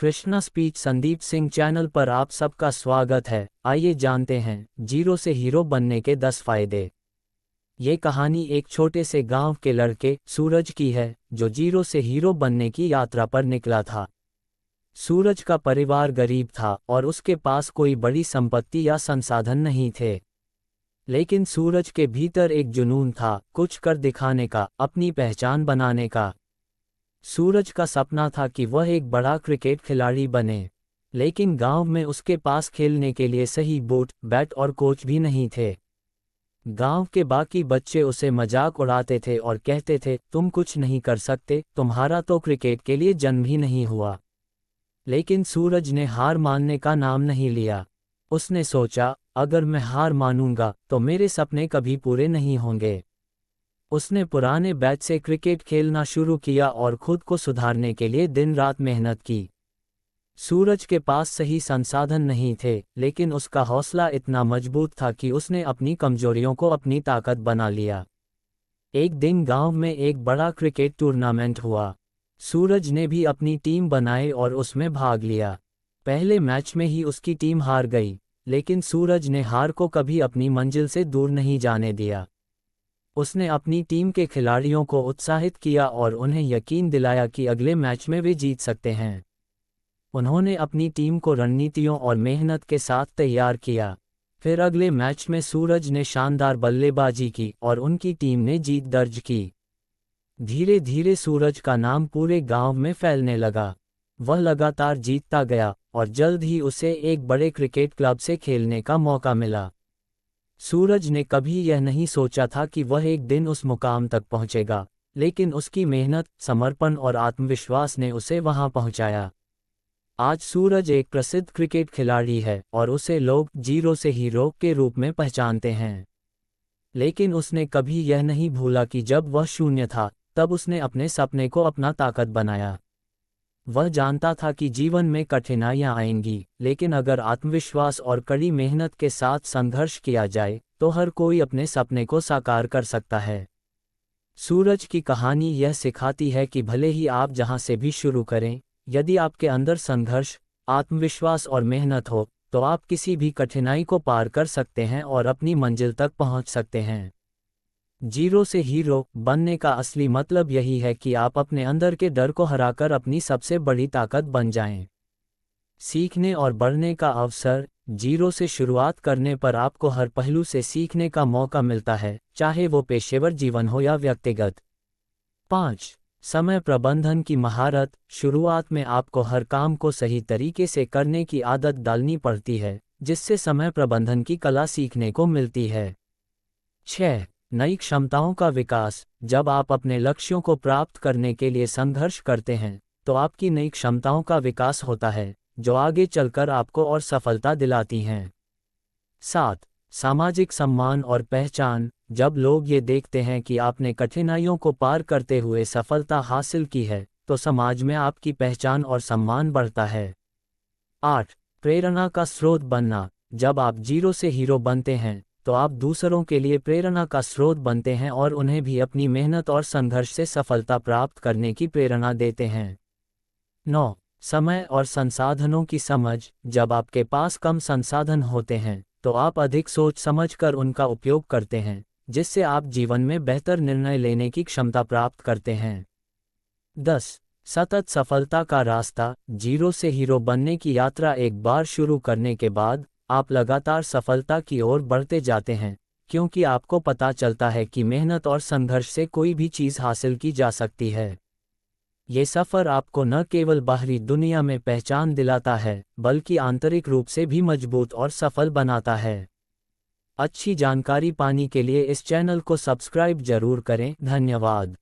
Krishna speech Sandeep Singh channel पर आप सबका स्वागत है। आइए जानते हैं जीरो से हीरो बनने के 10 फायदे। ये कहानी एक छोटे से गांव के लड़के सूरज की है, जो जीरो से हीरो बनने की यात्रा पर निकला था। सूरज का परिवार गरीब था और उसके पास कोई बड़ी संपत्ति या संसाधन नहीं थे। लेकिन सूरज के भीतर एक जुनून था, कुछ कर दिखाने का, अपनी पहचान बनाने का। सूरज का सपना था कि वह एक बड़ा क्रिकेट खिलाड़ी बने, लेकिन गांव में उसके पास खेलने के लिए सही बूट, बैट और कोच भी नहीं थे। गांव के बाकी बच्चे उसे मजाक उड़ाते थे और कहते थे, तुम कुछ नहीं कर सकते, तुम्हारा तो क्रिकेट के लिए जन्म ही नहीं हुआ। लेकिन सूरज ने हार मानने का नाम नहीं लिया। उसने सोचा, अगर मैं हार मानूंगा तो मेरे सपने कभी पूरे नहीं होंगे। उसने पुराने बैट से क्रिकेट खेलना शुरू किया और खुद को सुधारने के लिए दिन रात मेहनत की। सूरज के पास सही संसाधन नहीं थे, लेकिन उसका हौसला इतना मजबूत था कि उसने अपनी कमजोरियों को अपनी ताकत बना लिया। एक दिन गांव में एक बड़ा क्रिकेट टूर्नामेंट हुआ। सूरज ने भी अपनी टीम बनाई और उसमें भाग लिया। पहले मैच में ही उसकी टीम हार गई, लेकिन सूरज ने हार को कभी अपनी मंजिल से दूर नहीं जाने दिया। उसने अपनी टीम के खिलाड़ियों को उत्साहित किया और उन्हें यकीन दिलाया कि अगले मैच में वे जीत सकते हैं। उन्होंने अपनी टीम को रणनीतियों और मेहनत के साथ तैयार किया। फिर अगले मैच में सूरज ने शानदार बल्लेबाजी की और उनकी टीम ने जीत दर्ज की। धीरे धीरे सूरज का नाम पूरे गांव में फैलने लगा। वह लगातार जीतता गया और जल्द ही उसे एक बड़े क्रिकेट क्लब से खेलने का मौका मिला। सूरज ने कभी यह नहीं सोचा था कि वह एक दिन उस मुकाम तक पहुंचेगा, लेकिन उसकी मेहनत, समर्पण और आत्मविश्वास ने उसे वहां पहुंचाया। आज सूरज एक प्रसिद्ध क्रिकेट खिलाड़ी है और उसे लोग जीरो से हीरो के रूप में पहचानते हैं। लेकिन उसने कभी यह नहीं भूला कि जब वह शून्य था, तब उसने अपने सपने को अपना ताकत बनाया। वह जानता था कि जीवन में कठिनाइयां आएंगी, लेकिन अगर आत्मविश्वास और कड़ी मेहनत के साथ संघर्ष किया जाए तो हर कोई अपने सपने को साकार कर सकता है। सूरज की कहानी यह सिखाती है कि भले ही आप जहां से भी शुरू करें, यदि आपके अंदर संघर्ष, आत्मविश्वास और मेहनत हो, तो आप किसी भी कठिनाई को पार कर सकते हैं और अपनी मंजिल तक पहुंच सकते हैं। जीरो से हीरो बनने का असली मतलब यही है कि आप अपने अंदर के डर को हराकर अपनी सबसे बड़ी ताकत बन जाएं। सीखने और बढ़ने का अवसर। जीरो से शुरुआत करने पर आपको हर पहलू से सीखने का मौका मिलता है, चाहे वो पेशेवर जीवन हो या व्यक्तिगत। 5. समय प्रबंधन की महारत। शुरुआत में आपको हर काम को सही तरीके से करने की आदत डालनी पड़ती है, जिससे समय प्रबंधन की कला सीखने को मिलती है। 6. नई क्षमताओं का विकास। जब आप अपने लक्ष्यों को प्राप्त करने के लिए संघर्ष करते हैं, तो आपकी नई क्षमताओं का विकास होता है, जो आगे चलकर आपको और सफलता दिलाती हैं। 7. सामाजिक सम्मान और पहचान। जब लोग ये देखते हैं कि आपने कठिनाइयों को पार करते हुए सफलता हासिल की है, तो समाज में आपकी पहचान और सम्मान बढ़ता है। 8. प्रेरणा का स्रोत बनना। जब आप जीरो से हीरो बनते हैं, तो आप दूसरों के लिए प्रेरणा का स्रोत बनते हैं और उन्हें भी अपनी मेहनत और संघर्ष से सफलता प्राप्त करने की प्रेरणा देते हैं। 9. समय और संसाधनों की समझ। जब आपके पास कम संसाधन होते हैं, तो आप अधिक सोच समझकर उनका उपयोग करते हैं, जिससे आप जीवन में बेहतर निर्णय लेने की क्षमता प्राप्त करते हैं। 10. सतत सफलता का रास्ता। जीरो से हीरो बनने की यात्रा एक बार शुरू करने के बाद आप लगातार सफलता की ओर बढ़ते जाते हैं, क्योंकि आपको पता चलता है कि मेहनत और संघर्ष से कोई भी चीज़ हासिल की जा सकती है। ये सफ़र आपको न केवल बाहरी दुनिया में पहचान दिलाता है, बल्कि आंतरिक रूप से भी मजबूत और सफल बनाता है। अच्छी जानकारी पाने के लिए इस चैनल को सब्सक्राइब जरूर करें। धन्यवाद।